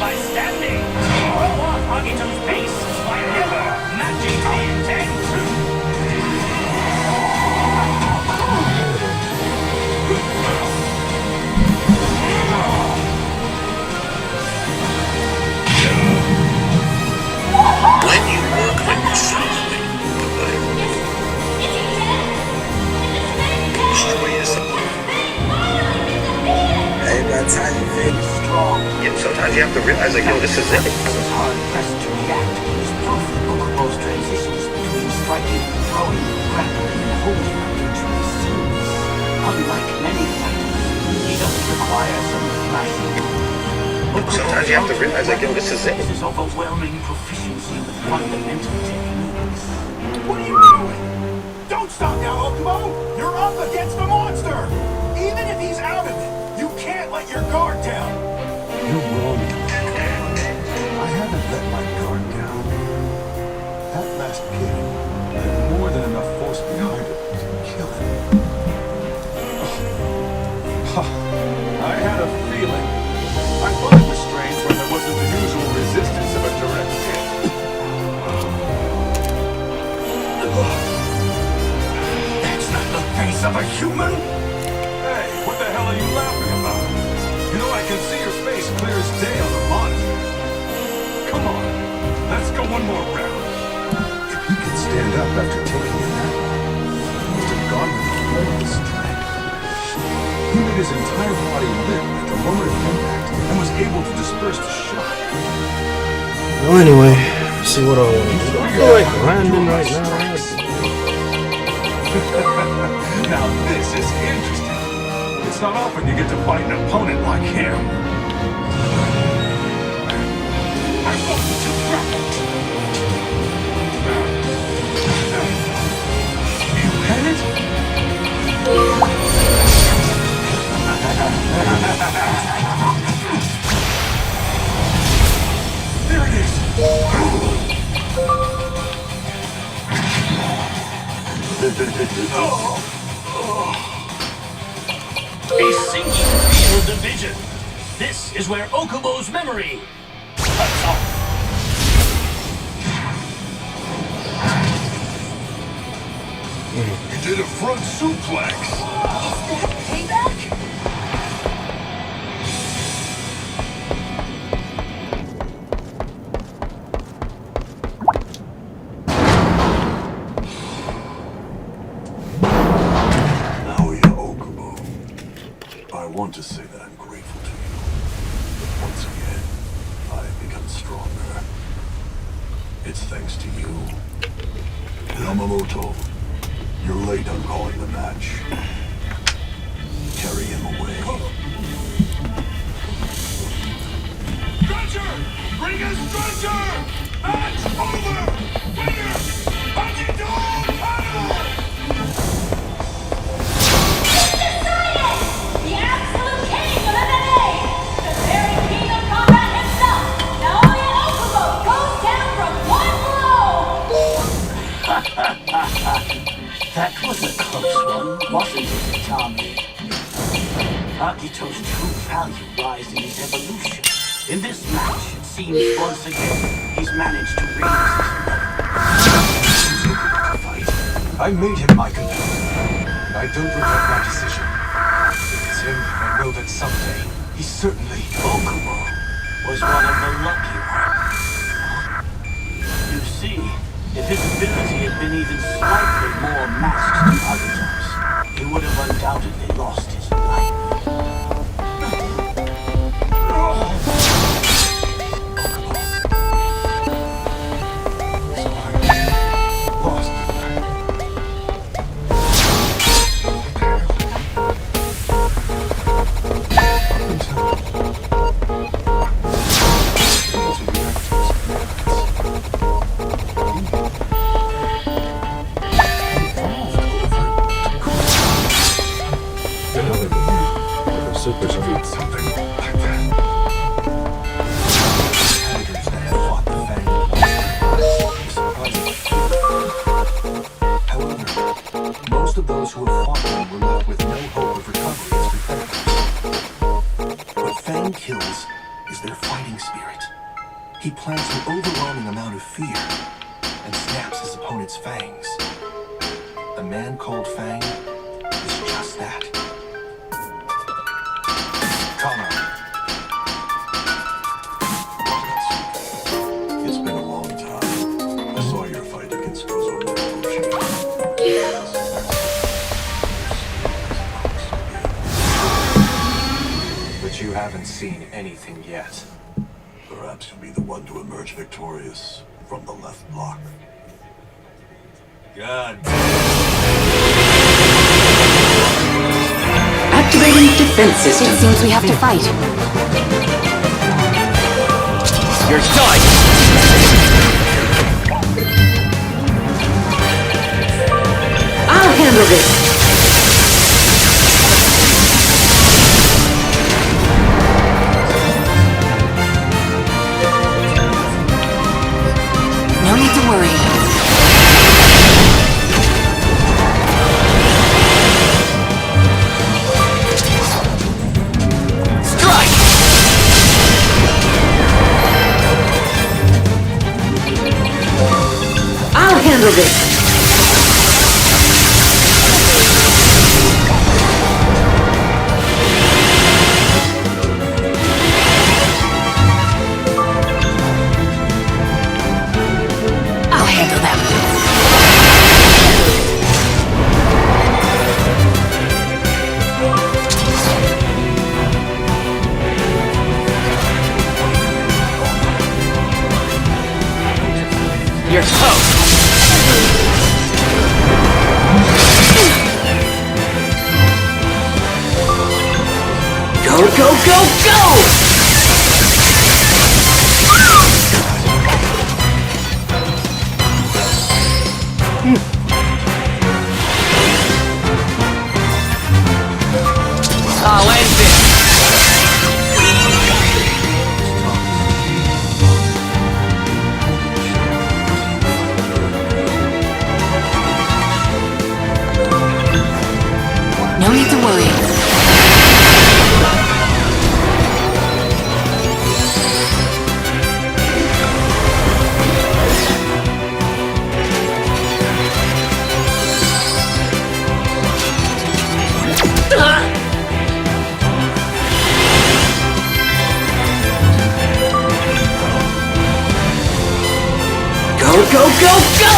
by standing. Throw off Agito's base by never matching the intent. When you work with softly, Hey, that's how you feel. Strong. yeah, sometimes you have to realize, like, yo, this is it. I was hard pressed to react. His proof that Okubo's transitions between striking, throwing, grappling, and holding are virtually seamless. Unlike many fighters, he doesn't require some flashy. Sometimes you have to realize, like, yo, this is it. His overwhelming proficiency with fundamental techniques. What are you doing? Don't stop now, Okubo! You're up against a monster! Even if he's out of it, you can't let your guard down! You're wrong. I haven't let my guard down. That last kid had more than enough force behind it to kill him. I had a feeling. I thought it was strange when there wasn't the usual resistance of a direct hit. That's not the face of a human! Hey, what the hell are you laughing about? You know I can see your face clear as day on the monitor. Come on, let's go one more round. If he could stand up after taking a nap, he must have gone with incredible strength. He made his entire body limp at the moment of impact and was able to disperse the shock. Well, anyway, let's see what I want to do. I feel like landing right now. Now this is interesting. It's not often you get to fight an opponent like him. I'm going to grapple! You had it? There it is! A single field division. This is where Okubo's memory cuts off. You did a front suplex! Payback? I want to say that I'm grateful to you. But once again, I've become stronger. It's thanks to you. Yamamoto, you're late on calling the match. Carry him away. Stretcher! Bring a stretcher! Match over! Winner! Agito title! The absolute king of MMA! The very king of combat himself! Naoya Okubo goes down from one blow! That was a close one, wasn't it, Tommy? Agito's true value lies in his evolution. In this match, it seems once again he's managed to raise his level. I made him my competitor, and I don't regret my decision. If it's him, I know that someday, he certainly... Okubo was one of the lucky ones. You see, if his ability had been even slightly more matched to Agito's, he would have undoubtedly lost his life. their fighting spirit. He plants an overwhelming amount of fear and snaps his opponent's fangs. A man called Fang is just that. Comrade. It's been a long time. I saw your fight against Kozo. But you haven't seen anything yet. Perhaps you'll be the one to emerge victorious from the left block. God. Activating defense system. It seems we have to fight. You're done! I'll handle this. No need to worry. Strike! I'll handle this. I'll handle them. You're toast! Go, go, go, go! I'll end this! No need to worry. Go, go, go, go!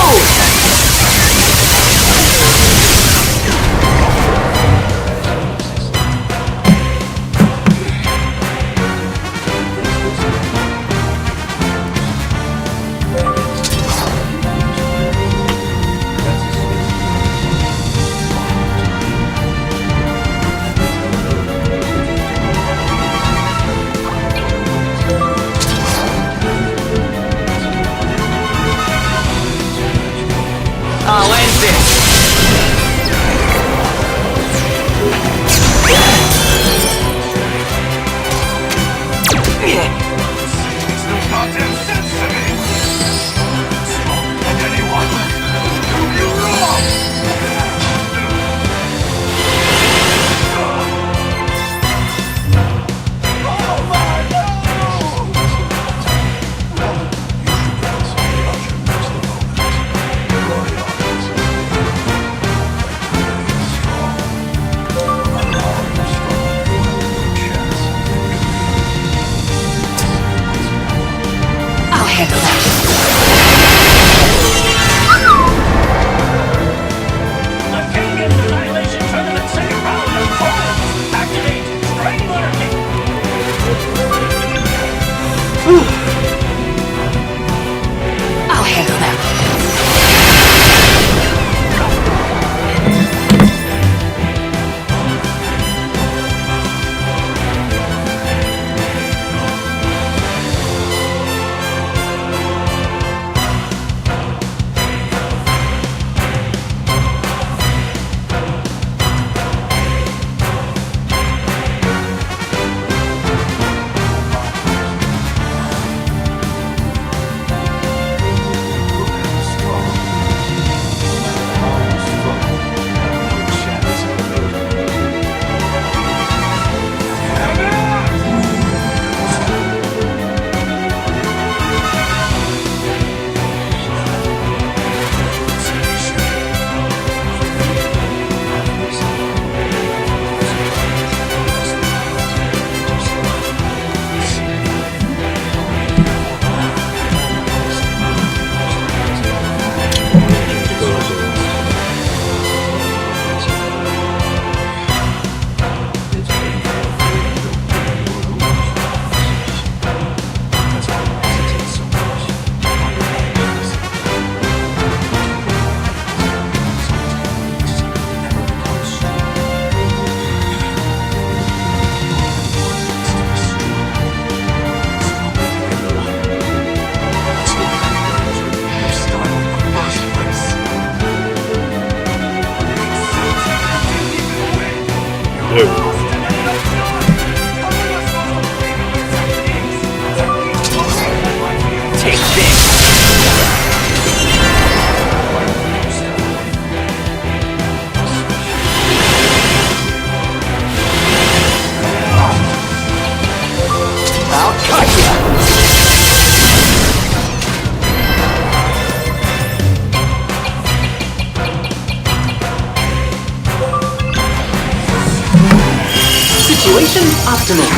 I'll end this! Makes no goddamn sense to me! Smoke like anyone! Do you wrong! Oh my no! You should get something about your next opponent. Roy Hawkins is strong. Allow him strong to have no chance. I'll handle that. The King Annihilation Tournament second round of polls. Activate Strangler Kick. I'll handle that. I'll cut ya! Situation optimal.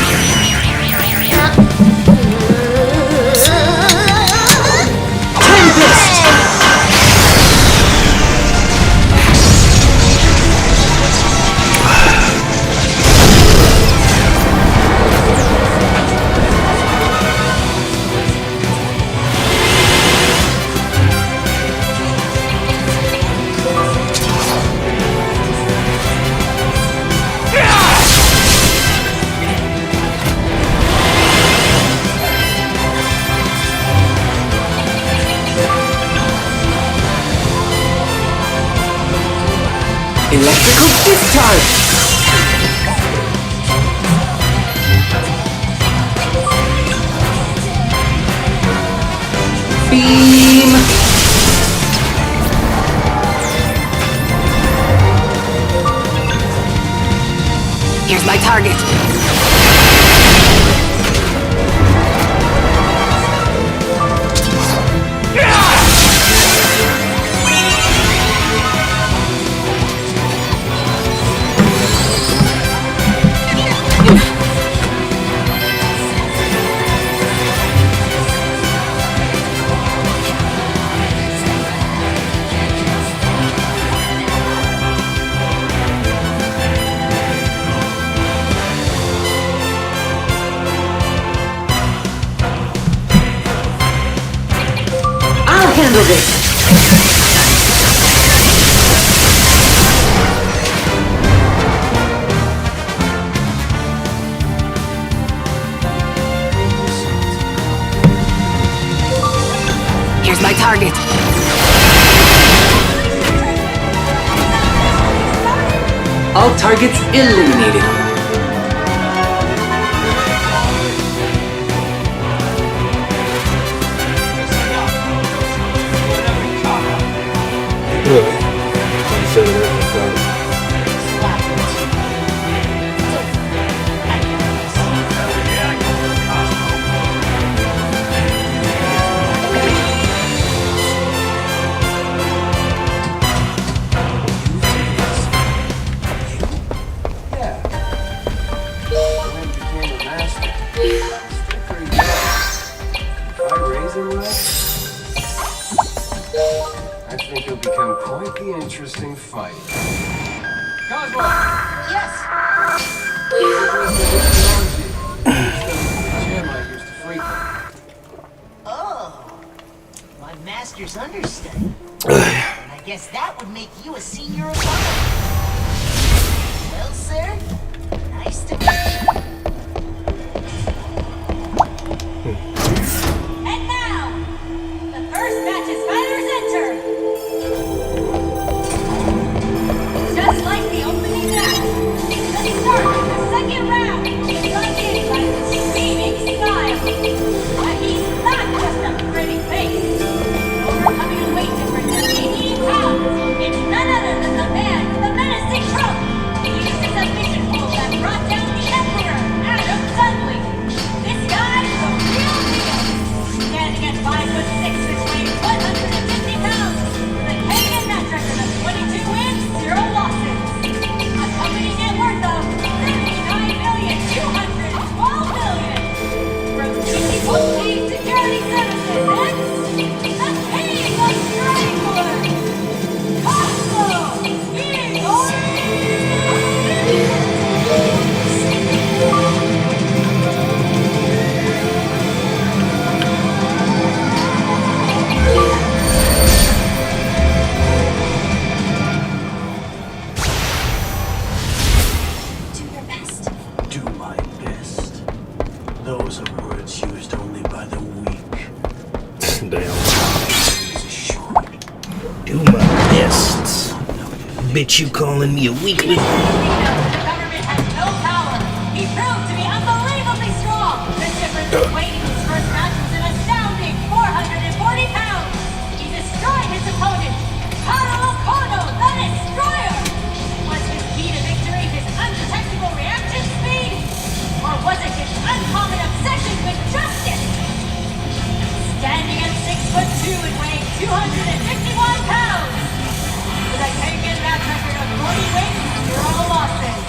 Electrical discharge! Beam! Here's my target. I'll handle this! Here's my target. All targets eliminated. I think it'll become quite the interesting fight. Cosmo! Yes! Gym I used to frequent. Oh, my master's understudy. I guess that would make you a senior advisor. Well, sir, nice to meet you. And now, the first batch's fighters enter! Just like the opening match, the start of the second round sunk in by the screaming style. But he's not just a pretty face. Overcoming a weight difference of 80 pounds, it's none other than the man with the menacing trunk. He used a submission move that brought down the Emperor, Adam Dudley. This guy's the real deal. Standing at 5'6", which weighs 150 pounds, the Kenyan match record of 22 wins, 0 losses. A company net worth of $39,212,000,000. From TCOC Security Services, it's the King of Strangler, Cosmo Igor! Do your best. Do my best. Those are words used only by the weak. Damn. Is assured. Do my best. Bitch, you calling me a weakling? The government has no power. He proved to be unbelievably strong. The difference in weight in his first match was an astounding 450 251 pounds. With a taken match record of 40 wins, 0 losses.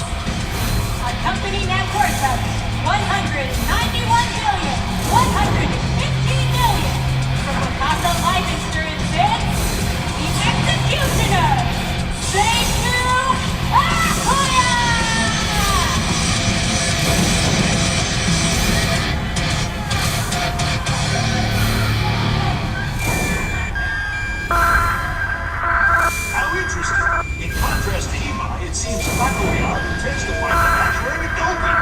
A company net worth of $191,115 million. From Wakasa Life Insurance is the Executioner, Seiyu Akuya! How interesting. In contrast to Imai, it seems Akuya intends to fight the match wearing a doki.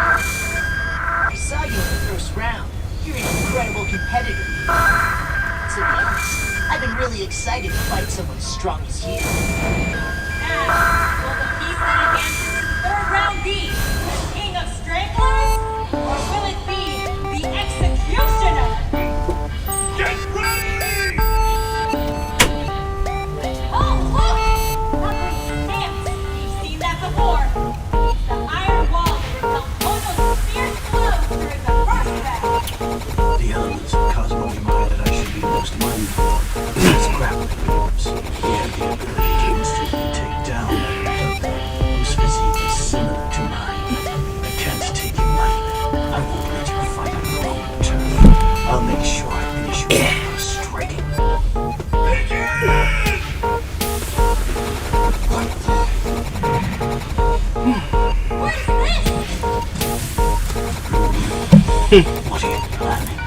I saw you in the first round. You're an incredible competitor. To be honest, I've been really excited to fight someone strong as you. Now, will the piece that advances to the third round be the King of Stranglers? Or will it be the Executioner? Get ready! Oh, look! Rubbery stamps. You've seen that before. It's the iron wall that repelled Kono's fierce blows during the first round. The elements of Cosmo Imai that I should be most mindful of is grappling moves. He had the ability to instantly take down another whose physique is similar to mine. I can't take him lightly. I won't let you fight on your own turf. I'll make sure I finish you off by striking. What's this? What are you planning,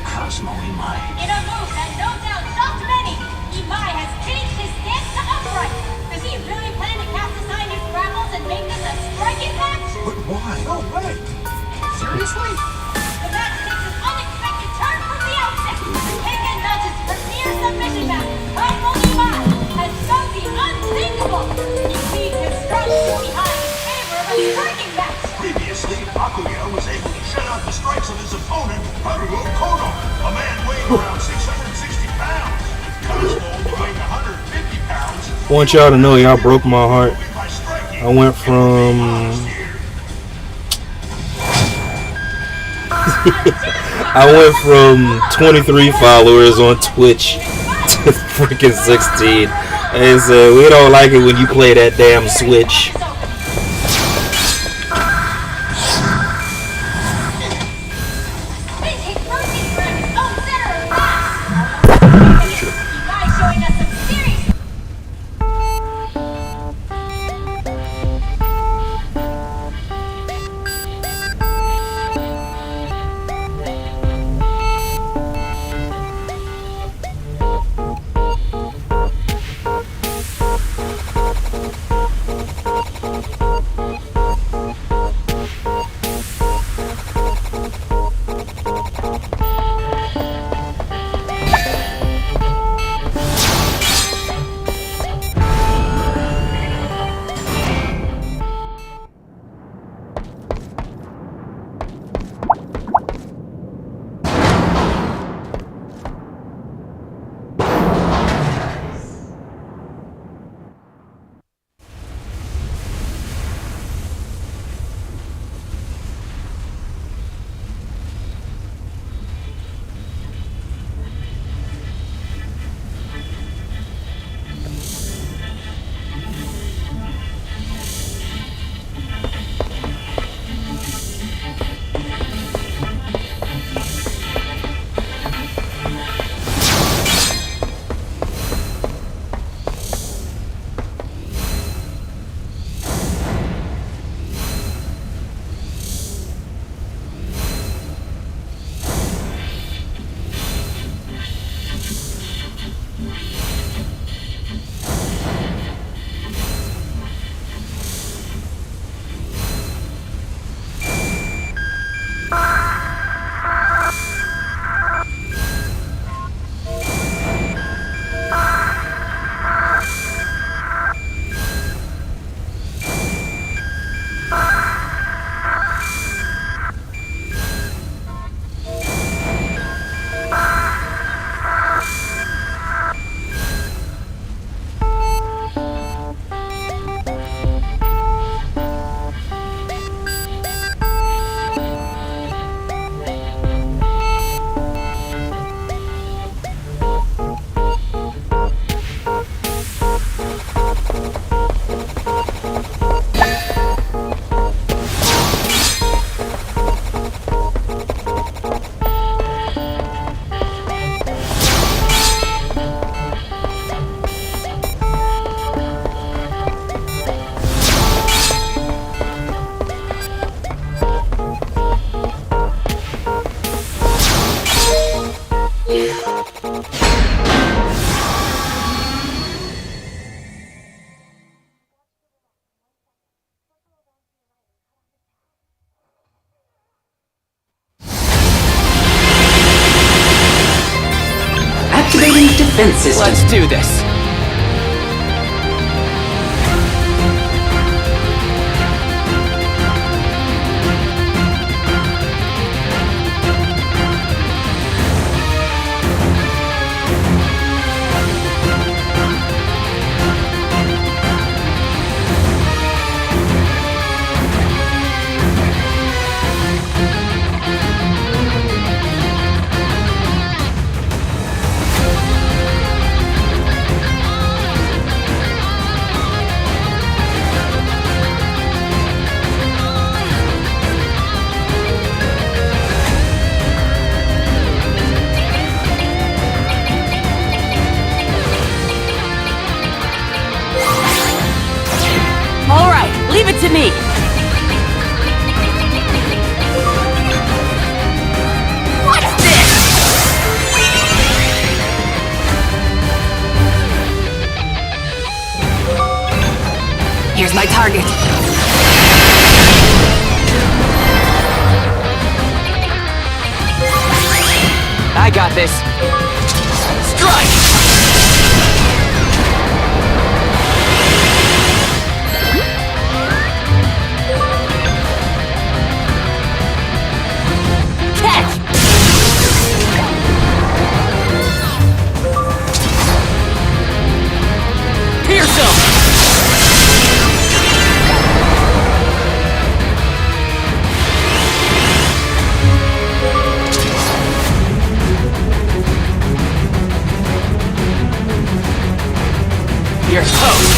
Cosmo Imai? In a move that no doubt shocked many, Imai has changed his stance to upright. Does he really plan to cast aside his grapples and make this a striking match? But why? No way! Seriously? The match takes an unexpected turn from the outset. Taken Notch's premier submission match, Cosmo Imai has done the unthinkable. He leaves his strong suit behind in favor of a striking match. Previously, Akuya was able to shut out the strikes of his opponent, Haruo Kono, a man weighing around 660 pounds. Cosmo, weighing 150 pounds. I want y'all to know y'all broke my heart. By striking, I went from I went from 23 followers on Twitch to freaking 16. They said we don't like it when you play that damn Switch. Vintage protein for his own center of mass. Imai showing us some serious. Activating defense system. Let's do this. All right, leave it to me. What's this? Here's my target. I got this. Strike! Catch! Pierce him! You're toast!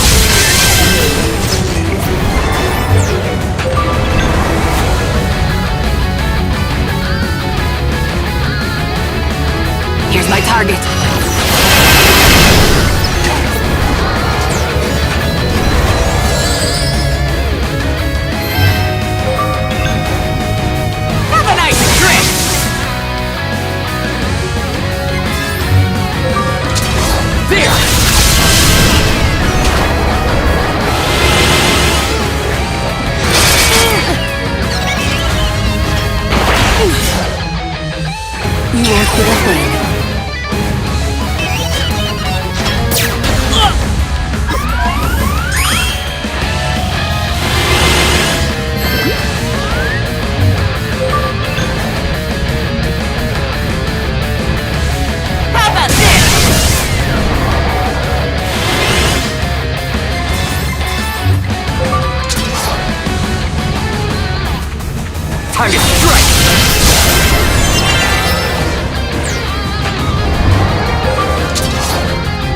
Here's my target. Have a nice trip! There! You won't get a thing. How about this? Time to strike!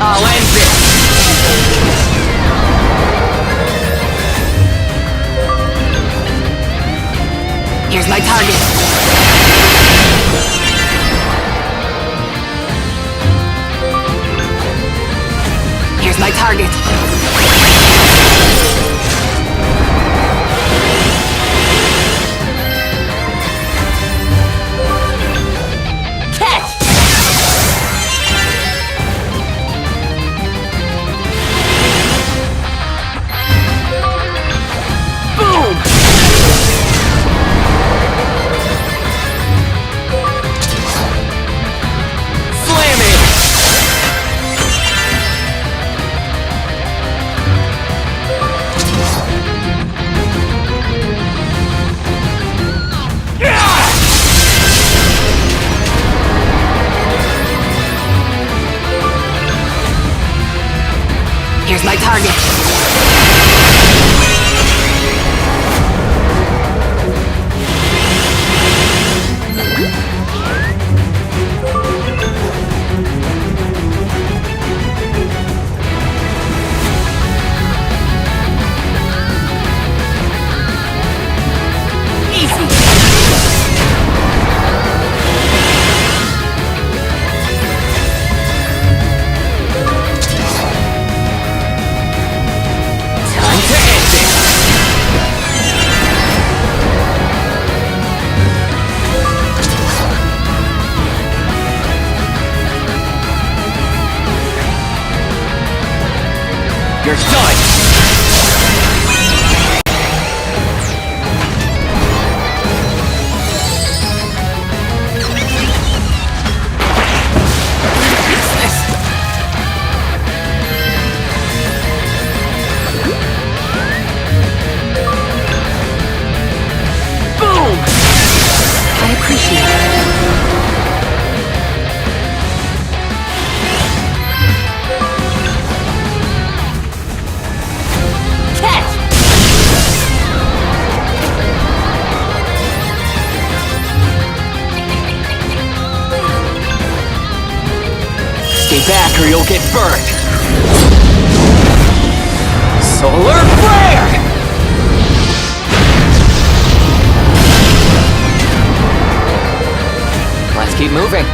I'll end this! Here's my target. Here's my target. Catch! Boom! Slam it! Here's my target. You're done! Boom! I appreciate it. Catch! Stay back or you'll get burned. Solar flare! Let's keep moving.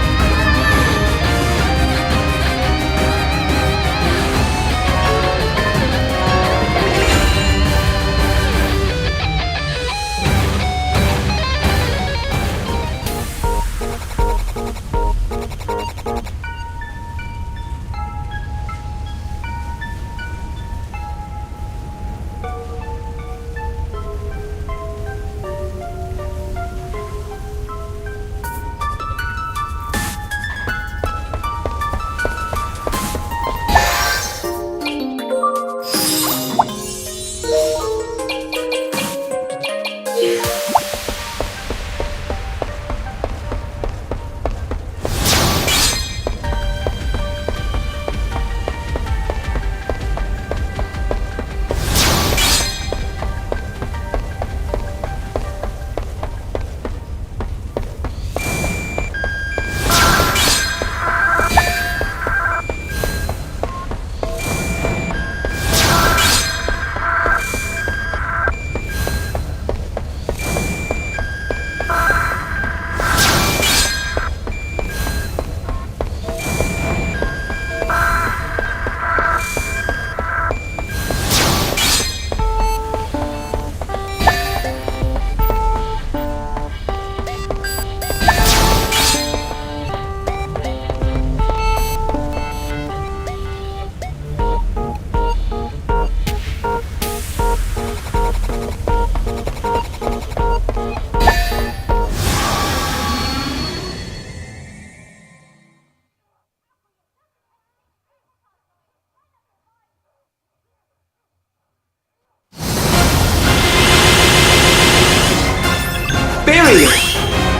Barrier!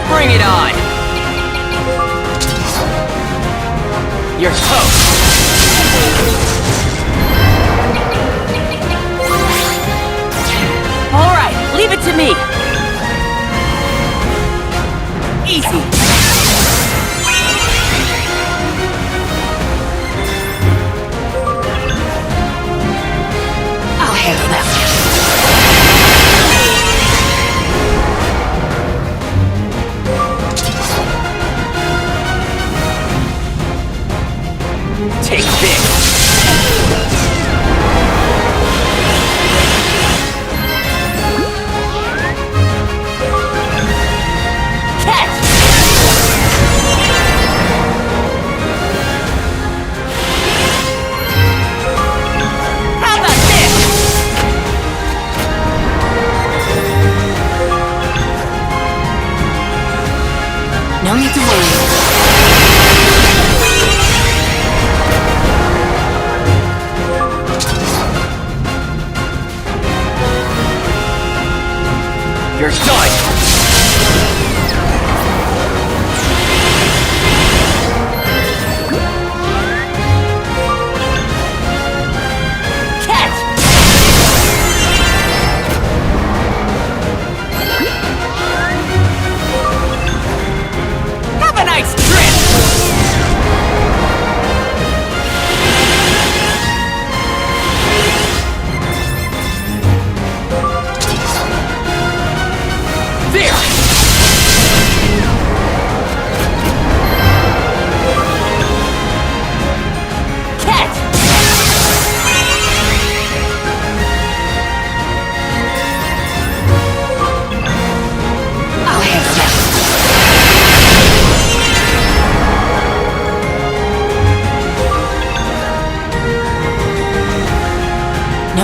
Bring it on! You're toast! Alright, leave it to me. Easy. I'll handle that. Take this! No need to worry.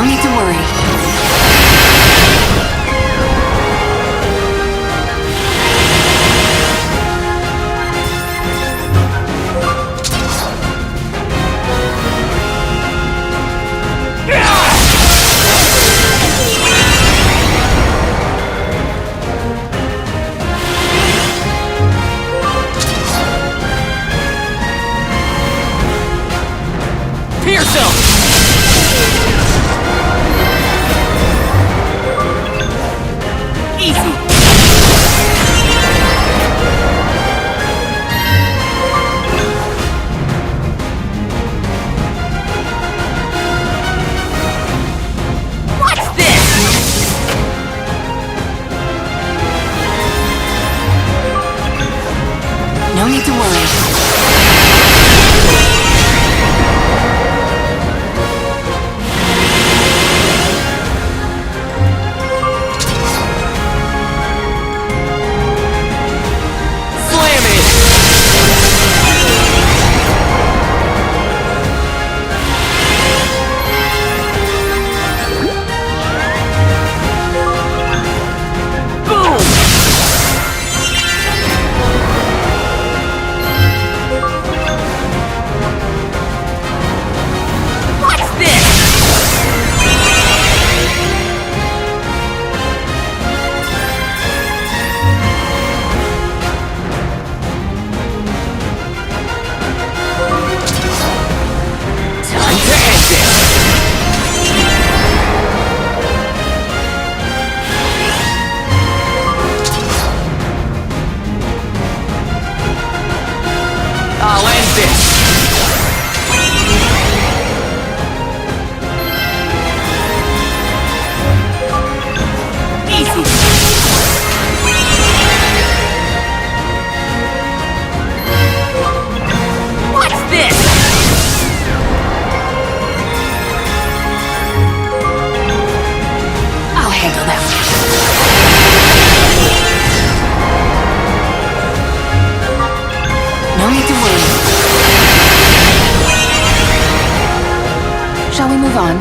No need to worry. Pierce him! Easy. What's this? No need to worry. Slam it! Boom! What's this? Time to end this! I'll end this! Easy. What's this? I'll handle that. No need to worry. Shall we move on?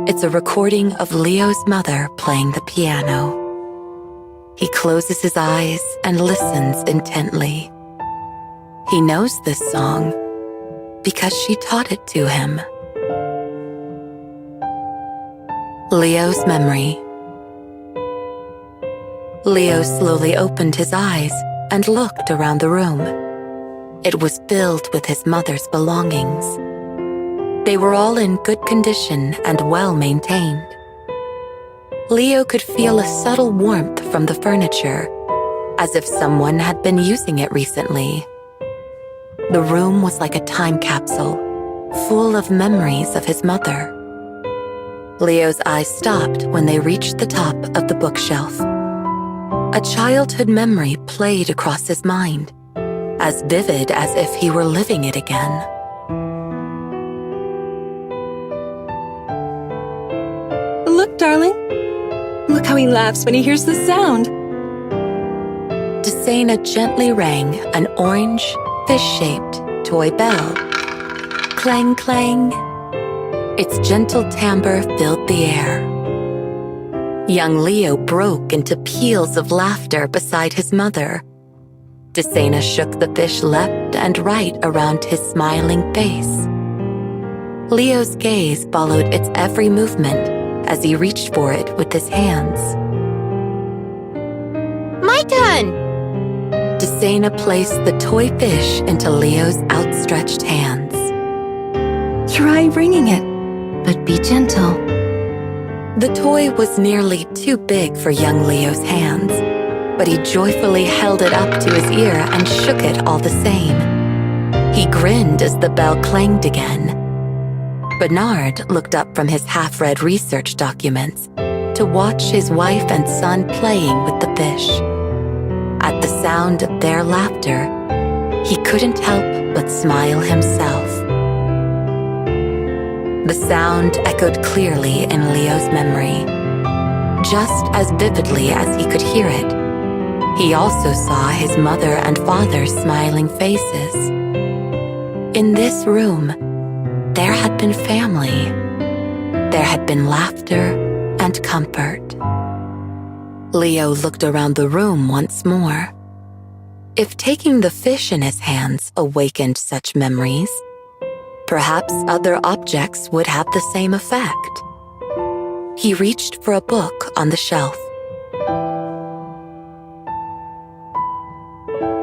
It's a recording of Leo's mother playing the piano. He closes his eyes and listens intently. He knows this song because she taught it to him. Leo's memory. Leo slowly opened his eyes and looked around the room. It was filled with his mother's belongings. They were all in good condition and well maintained. Leo could feel a subtle warmth from the furniture, as if someone had been using it recently. The room was like a time capsule, full of memories of his mother. Leo's eyes stopped when they reached the top of the bookshelf. A childhood memory played across his mind, as vivid as if he were living it again. Look, darling. Look how he laughs when he hears the sound. Desena gently rang an orange, fish-shaped toy bell. Clang, clang. Its gentle timbre filled the air. Young Leo broke into peals of laughter beside his mother. Desena shook the fish left and right around his smiling face. Leo's gaze followed its every movement as he reached for it with his hands. My turn! Desena placed the toy fish into Leo's outstretched hands. Try bringing it, but be gentle. The toy was nearly too big for young Leo's hands, but he joyfully held it up to his ear and shook it all the same. He grinned as the bell clanged again. Bernard looked up from his half-read research documents to watch his wife and son playing with the fish. At the sound of their laughter, he couldn't help but smile himself. The sound echoed clearly in Leo's memory, just as vividly as he could hear it. He also saw his mother and father's smiling faces. In this room, there had been family. There had been laughter and comfort. Leo looked around the room once more. If taking the fish in his hands awakened such memories, perhaps other objects would have the same effect. He reached for a book on the shelf.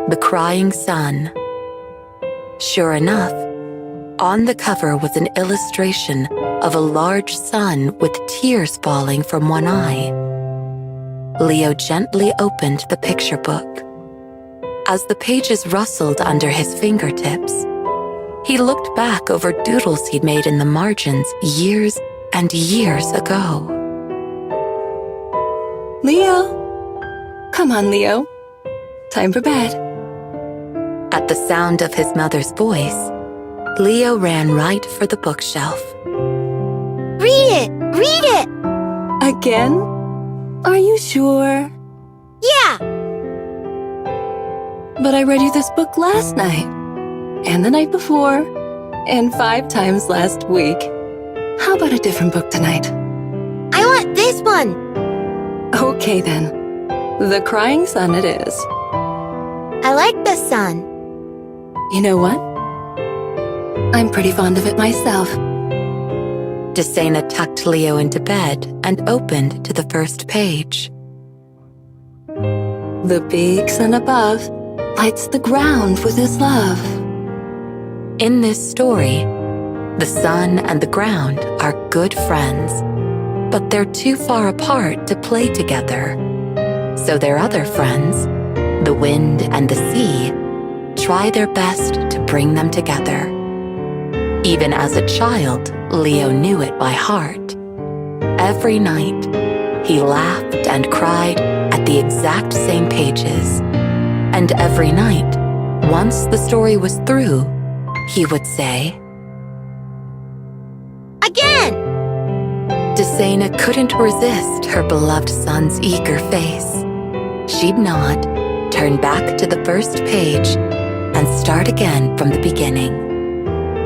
The Crying Sun. Sure enough, on the cover was an illustration of a large sun with tears falling from one eye. Leo gently opened the picture book. As the pages rustled under his fingertips, he looked back over doodles he'd made in the margins years and years ago. Leo! Come on, Leo. Time for bed. At the sound of his mother's voice, Leo ran right for the bookshelf. Read it! Read it! Again? Are you sure? Yeah! But I read you this book last night, and the night before, and 5 times last week. How about a different book tonight? I want this one! Okay then. The Crying Sun it is. I like the sun. You know what? I'm pretty fond of it myself. Desena tucked Leo into bed and opened to the first page. The big sun above lights the ground with his love. In this story, the sun and the ground are good friends, but they're too far apart to play together. So their other friends, the wind and the sea, try their best to bring them together. Even as a child, Leo knew it by heart. Every night, he laughed and cried at the exact same pages. And every night, once the story was through, he would say, Again! Desena couldn't resist her beloved son's eager face. She'd nod, turn back to the first page, and start again from the beginning.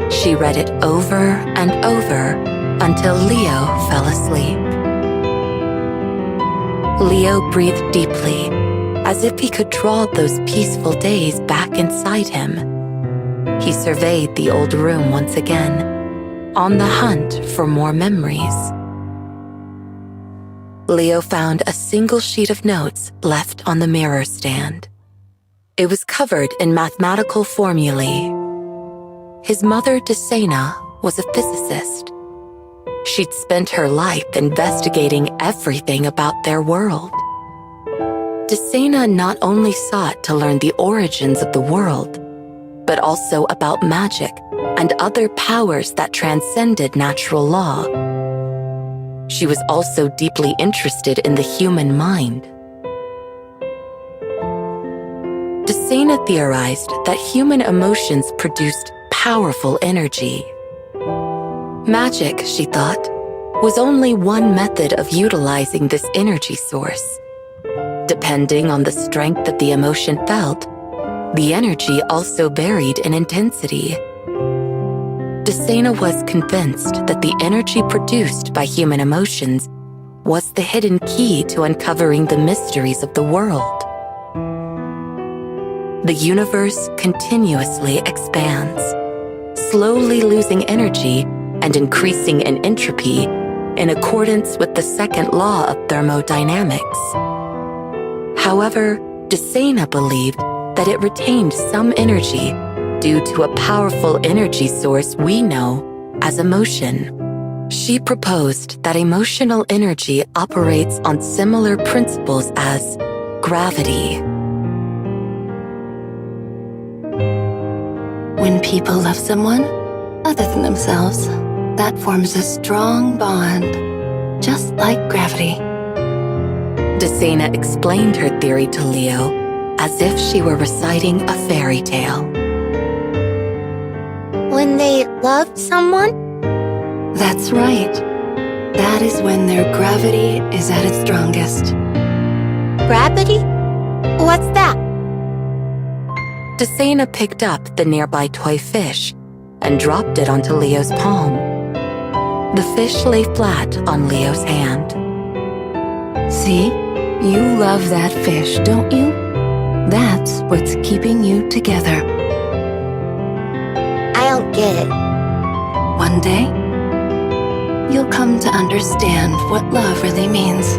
She read it over and over until Leo fell asleep. Leo breathed deeply, as if he could draw those peaceful days back inside him. He surveyed the old room once again, on the hunt for more memories. Leo found a single sheet of notes left on the mirror stand. It was covered in mathematical formulae. His mother, Desena, was a physicist. She'd spent her life investigating everything about their world. Desena not only sought to learn the origins of the world, but also about magic and other powers that transcended natural law. She was also deeply interested in the human mind. Desena theorized that human emotions produced powerful energy. Magic, she thought, was only one method of utilizing this energy source. Depending on the strength that the emotion felt, the energy also varied in intensity. Desena was convinced that the energy produced by human emotions was the hidden key to uncovering the mysteries of the world. The universe continuously expands, slowly losing energy and increasing in entropy in accordance with the second law of thermodynamics. However, Desena believed that it retained some energy due to a powerful energy source we know as emotion. She proposed that emotional energy operates on similar principles as gravity. When people love someone other than themselves, that forms a strong bond, just like gravity. Desena explained her theory to Leo as if she were reciting a fairy tale. When they love someone? That's right. That is when their gravity is at its strongest. Gravity? What's that? Desena picked up the nearby toy fish and dropped it onto Leo's palm. The fish lay flat on Leo's hand. See? You love that fish, don't you? That's what's keeping you together. I don't get it. One day, you'll come to understand what love really means.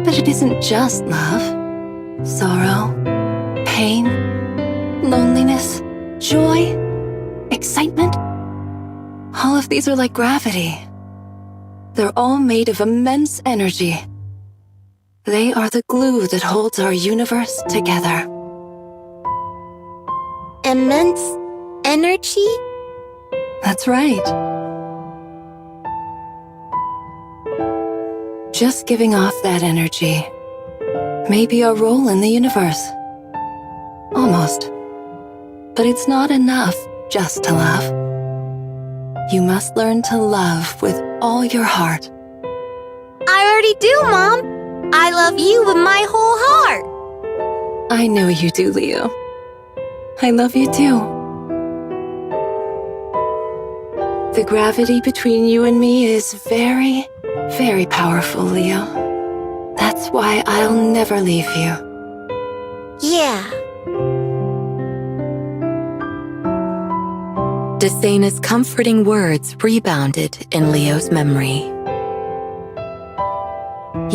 But it isn't just love. Sorrow, pain, loneliness, joy, excitement. All of these are like gravity. They're all made of immense energy. They are the glue that holds our universe together. Immense energy? That's right. Just giving off that energy may be our role in the universe. Almost. But it's not enough just to love. You must learn to love with all your heart. I already do, Mom. I love you with my whole heart. I know you do, Leo. I love you too. The gravity between you and me is very, very powerful, Leo. That's why I'll never leave you. Yeah. Desena's comforting words rebounded in Leo's memory.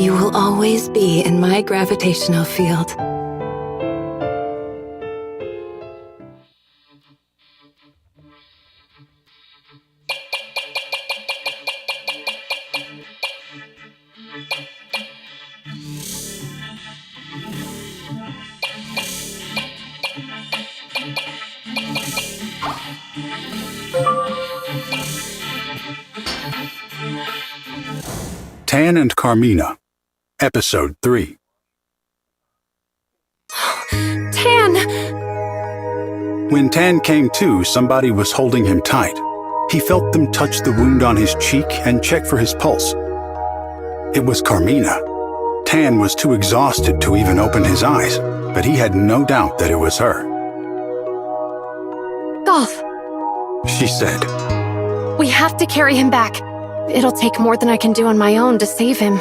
You will always be in my gravitational field. Tan and Carmina, Episode 3. Tan! When Tan came to, somebody was holding him tight. He felt them touch the wound on his cheek and check for his pulse. It was Carmina. Tan was too exhausted to even open his eyes, but he had no doubt that it was her. Golf! She said. We have to carry him back. It'll take more than I can do on my own to save him.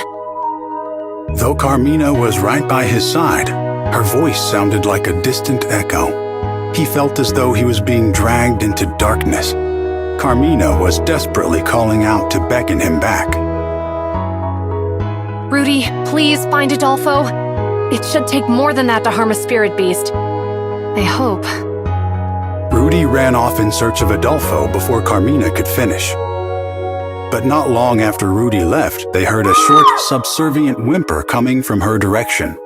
Though Carmina was right by his side, her voice sounded like a distant echo. He felt as though he was being dragged into darkness. Carmina was desperately calling out to beckon him back. Rudy, please find Adolfo. It should take more than that to harm a spirit beast. I hope. Rudy ran off in search of Adolfo before Carmina could finish. But not long after Rudy left, they heard a short, subservient whimper coming from her direction.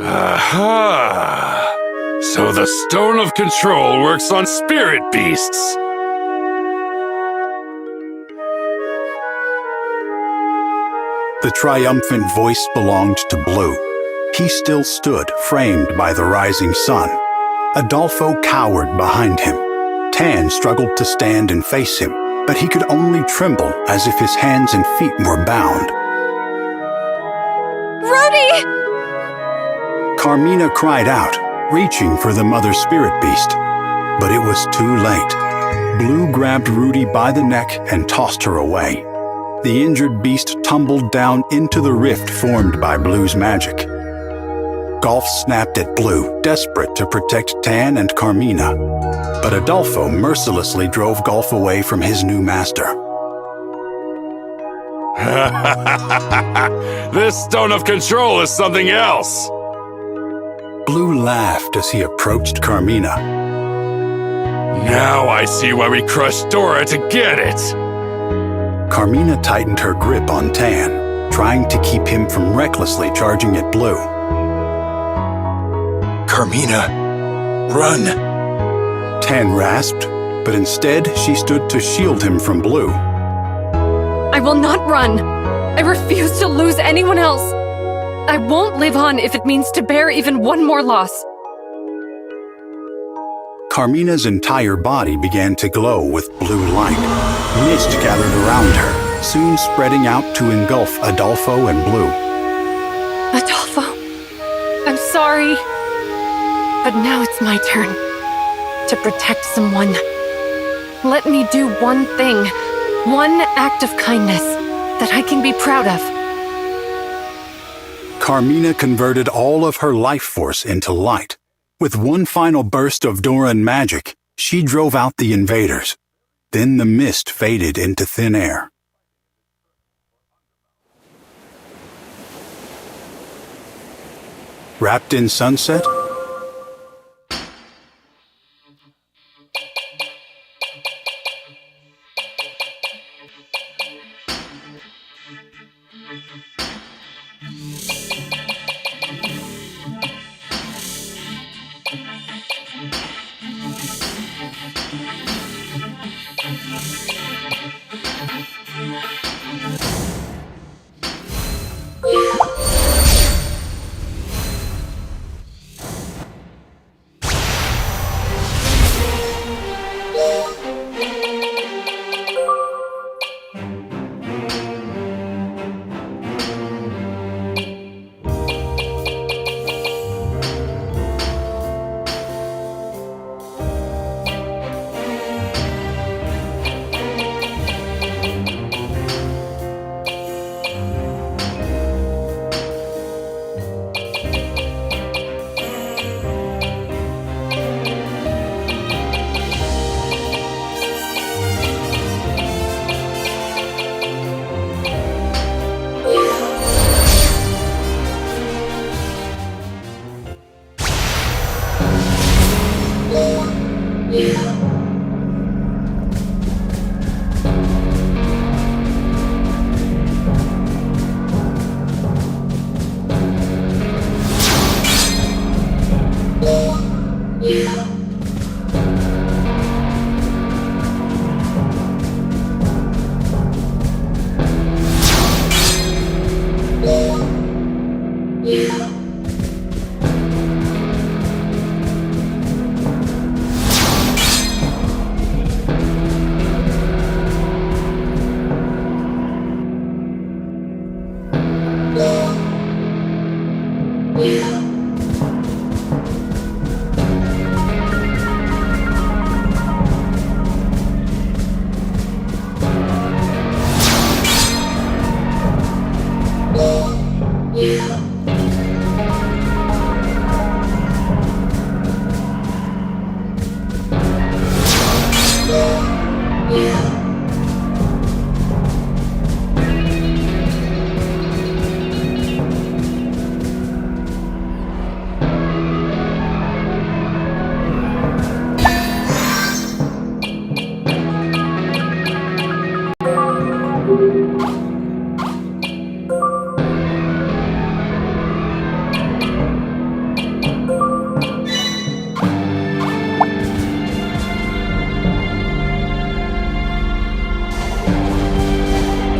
Aha! So the Stone of Control works on spirit beasts! The triumphant voice belonged to Blue. He still stood, framed by the rising sun. Adolfo cowered behind him. Tan struggled to stand and face him, but he could only tremble as if his hands and feet were bound. Rudy! Carmina cried out, reaching for the mother spirit beast. But it was too late. Blue grabbed Rudy by the neck and tossed her away. The injured beast tumbled down into the rift formed by Blue's magic. Golf snapped at Blue, desperate to protect Tan and Carmina. But Adolfo mercilessly drove Golf away from his new master. This Stone of Control is something else! Blue laughed as he approached Carmina. Now I see why we crushed Dora to get it! Carmina tightened her grip on Tan, trying to keep him from recklessly charging at Blue. Carmina, run! Tan rasped, but instead she stood to shield him from Blue. I will not run. I refuse to lose anyone else. I won't live on if it means to bear even one more loss. Carmina's entire body began to glow with blue light. Mist gathered around her, soon spreading out to engulf Adolfo and Blue. Adolfo, I'm sorry. But now it's my turn to protect someone. Let me do one thing, one act of kindness that I can be proud of. Carmina converted all of her life force into light. With one final burst of Doran magic, she drove out the invaders. Then the mist faded into thin air. Wrapped in sunset,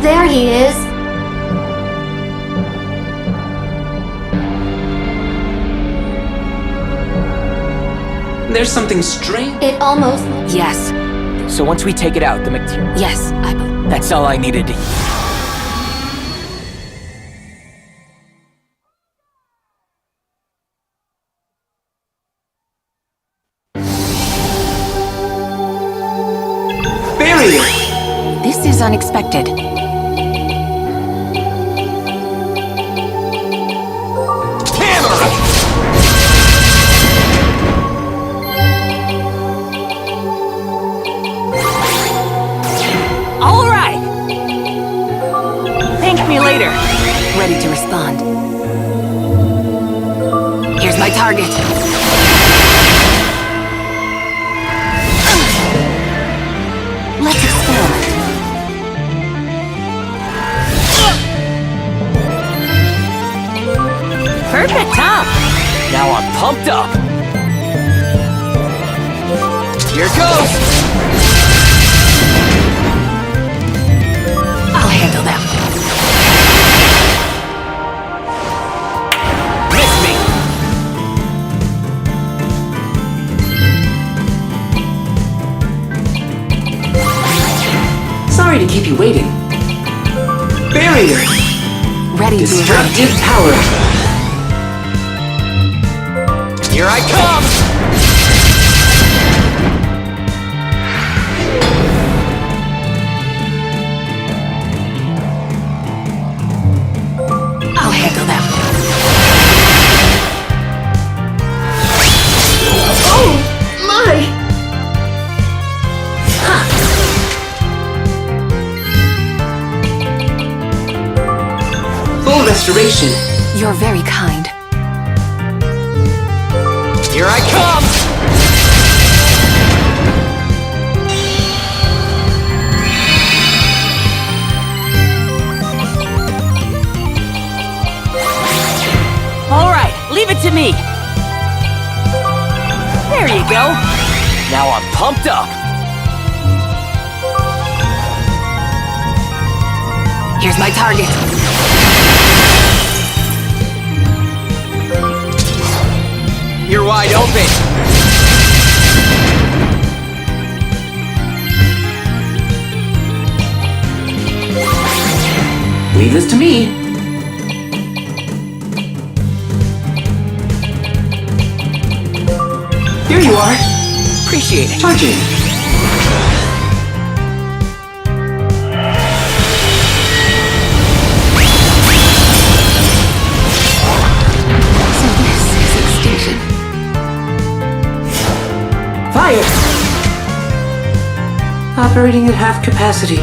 There he is. There's something strange. It almost... Yes. So once we take it out, the material... Yes, I believe. That's all I needed to... Barrier! This is unexpected. All right! Thank me later. Ready to respond. Here's my target. Let's experiment. Perfect, huh? Now I'm pumped up. Here goes! I'll handle them. Miss me! Sorry to keep you waiting. Barrier! Ready to Destructive power! Here I come! I'll handle them. Oh, my! Full restoration. You're very kind. Here I come! All right, leave it to me. There you go. Now I'm pumped up. Here's my target. You're wide open. Leave this to me. Here you are. Appreciate it. Charging. So this is extinction. Fire! Operating at half capacity.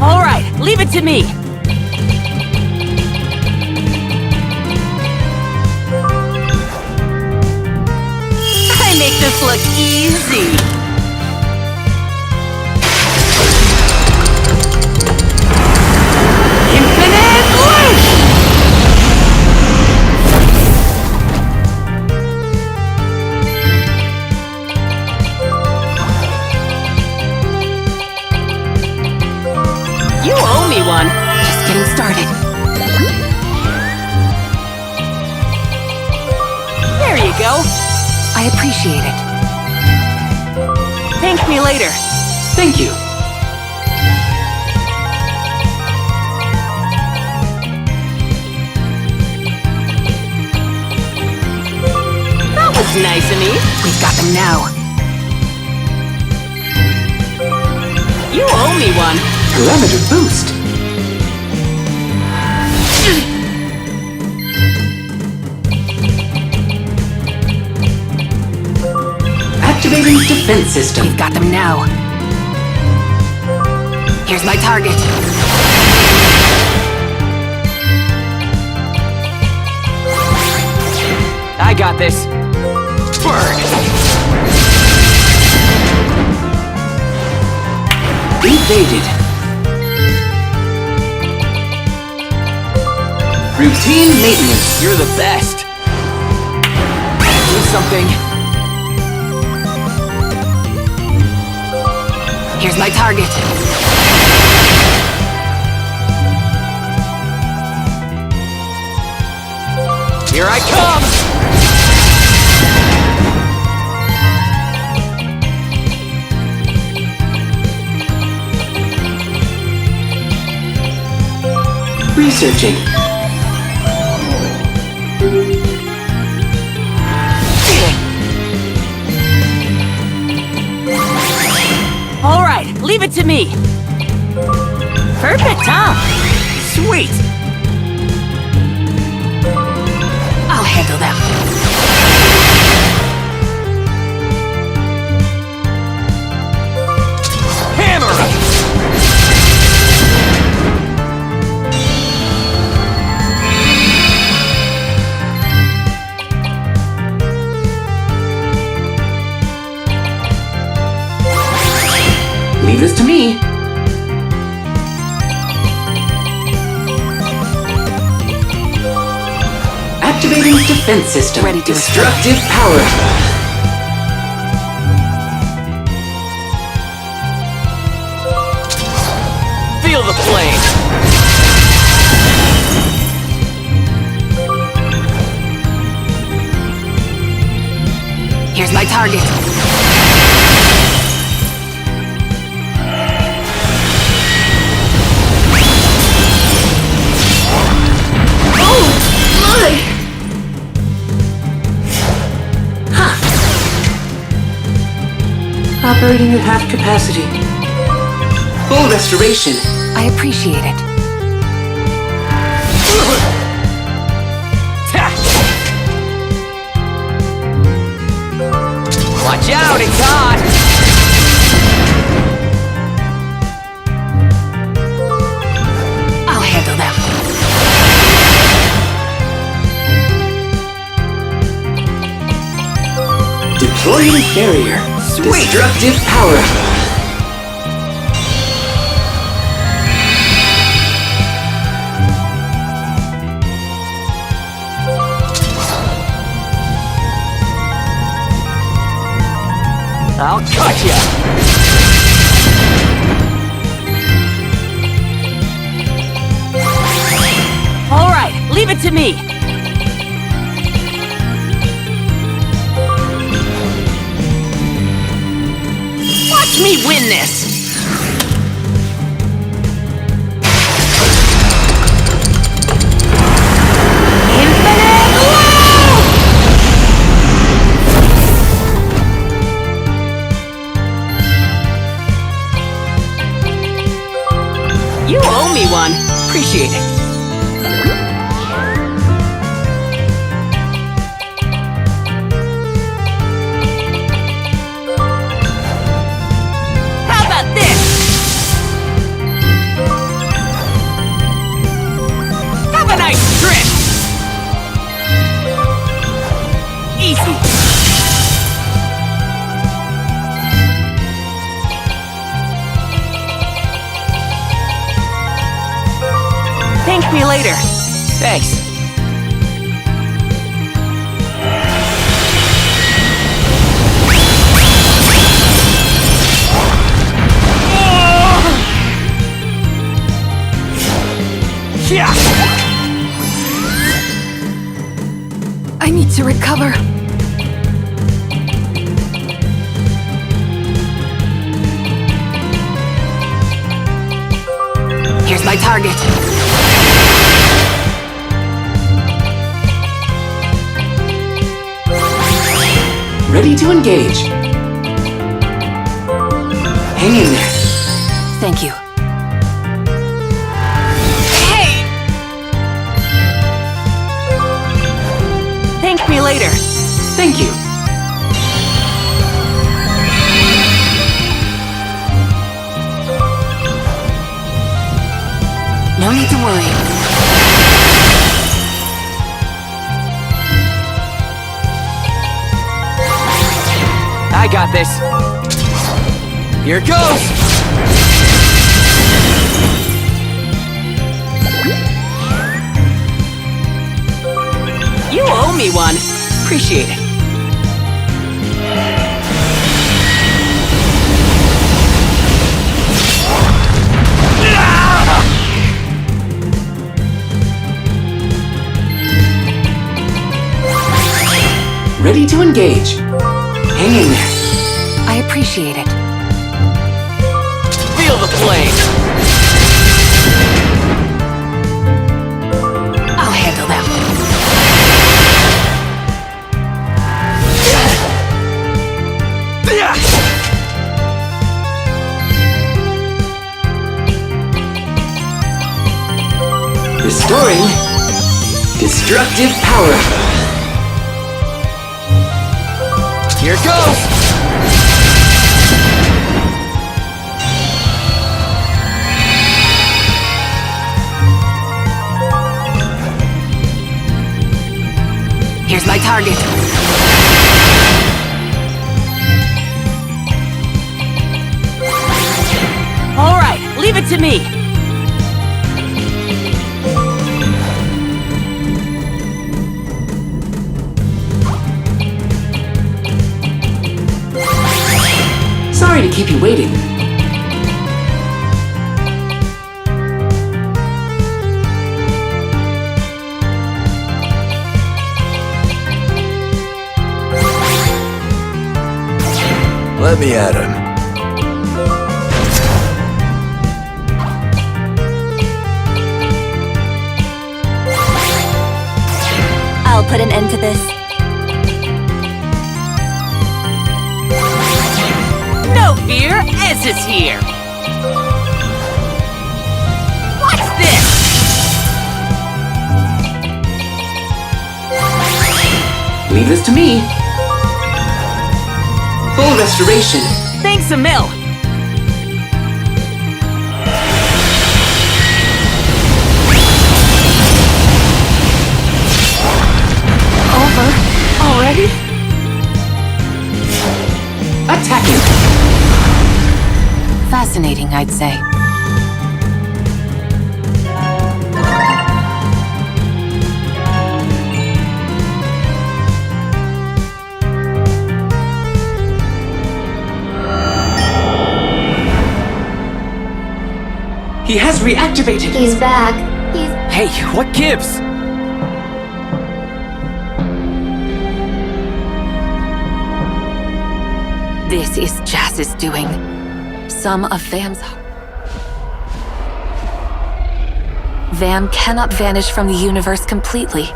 All right, leave it to me. I make this look easy. Infinite Leash! You owe me one. Just getting started. There you go. I appreciate it. Thank me later. Thank you. That was nice of me. We've got them now. You owe me one. Parameter boost. Activating defense system. We've got them now. Here's my target. I got this. Burn! Evaded. Routine maintenance. You're the best. Do something. Here's my target. Here I come! Researching. All right, leave it to me. Perfect, huh? Sweet. I'll handle them. Hammer! Leave this to me. Activating defense system. Ready to destructive power. Feel the flame. Here's my target. Operating at half capacity. Full restoration. I appreciate it. Watch out, it's hot! I'll handle them. Deploying barrier. Sweet. Destructive power. I'll cut ya! All right, leave it to me. Watch me win this! Infinite Loop! You owe me one. Appreciate it. How about this? Have a nice trip. Easy. Thank me later. Thanks. Yeah. I need to recover. Here's my target. Ready to engage. Hang in there. Thank you. Thank me later. Thank you. No need to worry. I got this. Here goes! You owe me one. Appreciate it. Ready to engage. Hang in there. I appreciate it. Feel the flame. I'll handle them. Restoring destructive power. Here goes! Here's my target. All right, leave it to me. Sorry to keep you waiting. Let me at him. I'll put an end to this. No fear, Ez is here. What's this? Leave this to me. Full restoration. Thanks a mill. Over? Already? Attacking. Fascinating, I'd say. He has reactivated. He's back. Hey, what gives? This is Jazz's doing. Some of Vam's... Vam cannot vanish from the universe completely.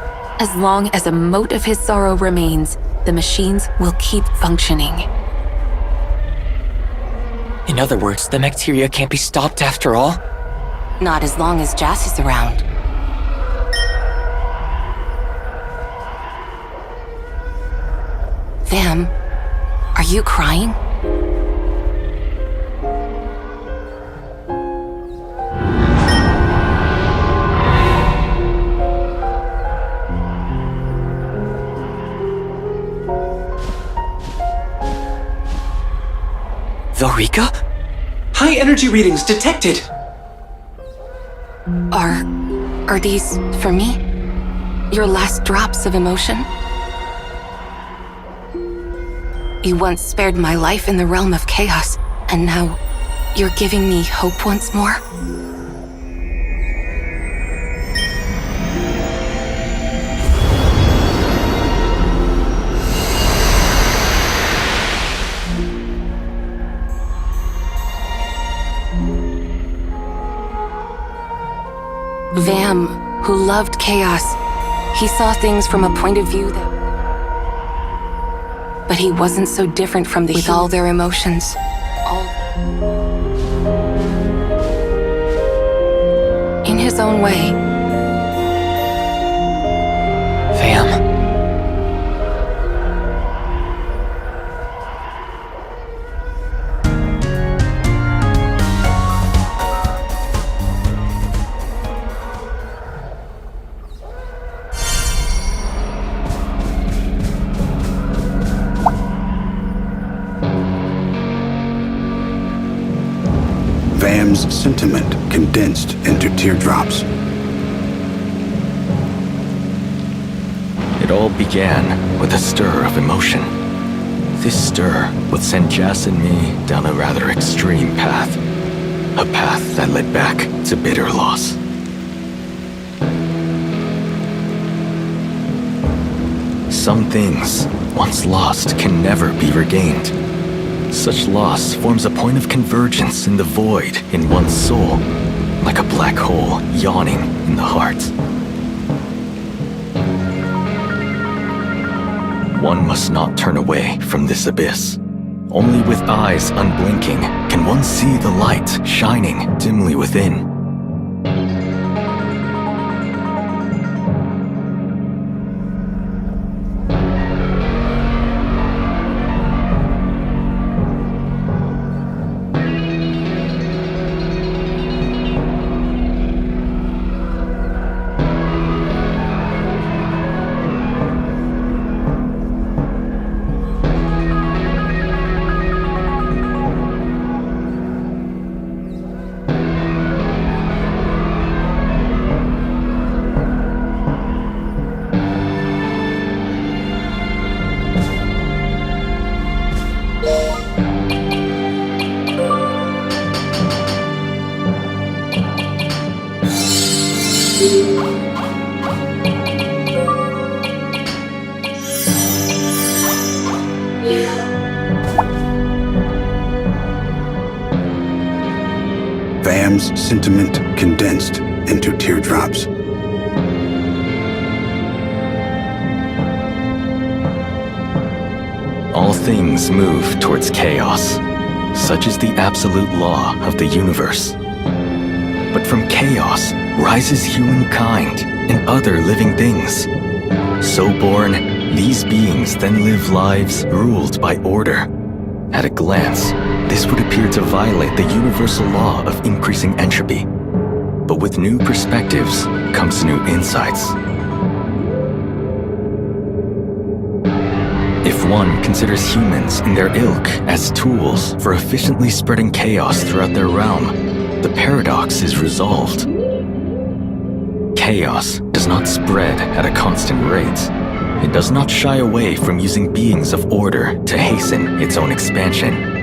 As long as a mote of his sorrow remains, the machines will keep functioning. In other words, the bacteria can't be stopped after all? Not as long as Jazz is around. Vam, are you crying? Varika? High energy readings detected. Are these for me? Your last drops of emotion? You once spared my life in the realm of chaos, and now you're giving me hope once more? Vam, who loved chaos, he saw things from a point of view that... But he wasn't so different from the... With all their emotions. In his own way. Vam. sentiment condensed into teardrops. It all began with a stir of emotion. This stir would send Jas and me down a rather extreme path. A path that led back to bitter loss. Some things, once lost, can never be regained. Such loss forms a point of convergence in the void in one's soul, like a black hole yawning in the heart. One must not turn away from this abyss. Only with eyes unblinking can one see the light shining dimly within. Vam's sentiment condensed into teardrops. All things move towards chaos. Such is the absolute law of the universe. But from chaos rises humankind and other living things. So born, these beings then live lives ruled by order. At a glance, this would appear to violate the universal law of increasing entropy. But with new perspectives comes new insights. If one considers humans and their ilk as tools for efficiently spreading chaos throughout their realm, the paradox is resolved. Chaos does not spread at a constant rate. It does not shy away from using beings of order to hasten its own expansion.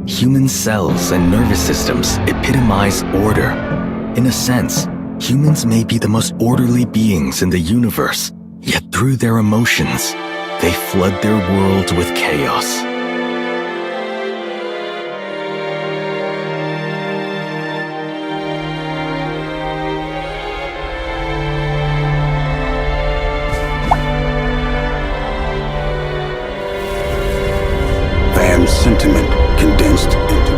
Human cells and nervous systems epitomize order. In a sense, humans may be the most orderly beings in the universe, yet through their emotions, they flood their world with chaos. Vam's sentiment condensed into...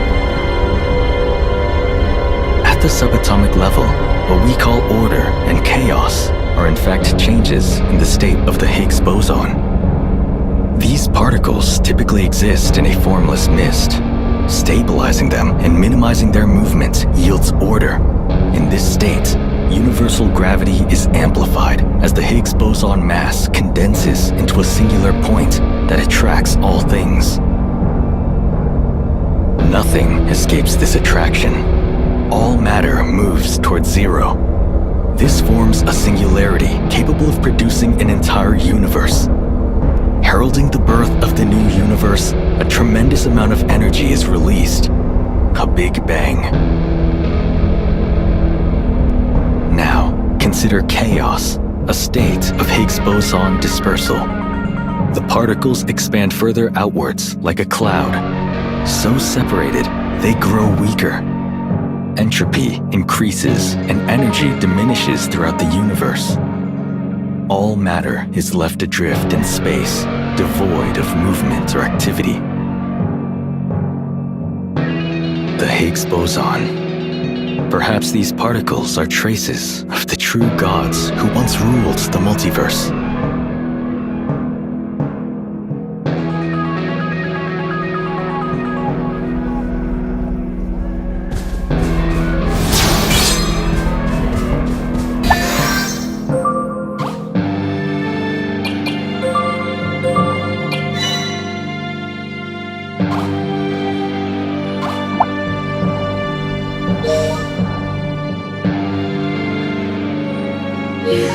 At the subatomic level, what we call order and chaos are in fact changes in the state of the Higgs boson. These particles typically exist in a formless mist. Stabilizing them and minimizing their movement yields order. In this state, universal gravity is amplified as the Higgs boson mass condenses into a singular point that attracts all things. Nothing escapes this attraction. All matter moves towards zero. This forms a singularity capable of producing an entire universe. Heralding the birth of the new universe, a tremendous amount of energy is released. A Big Bang. Now, consider chaos, a state of Higgs boson dispersal. The particles expand further outwards like a cloud. So separated, they grow weaker. Entropy increases and energy diminishes throughout the universe. All matter is left adrift in space, devoid of movement or activity. The Higgs boson. Perhaps these particles are traces of the true gods who once ruled the multiverse. You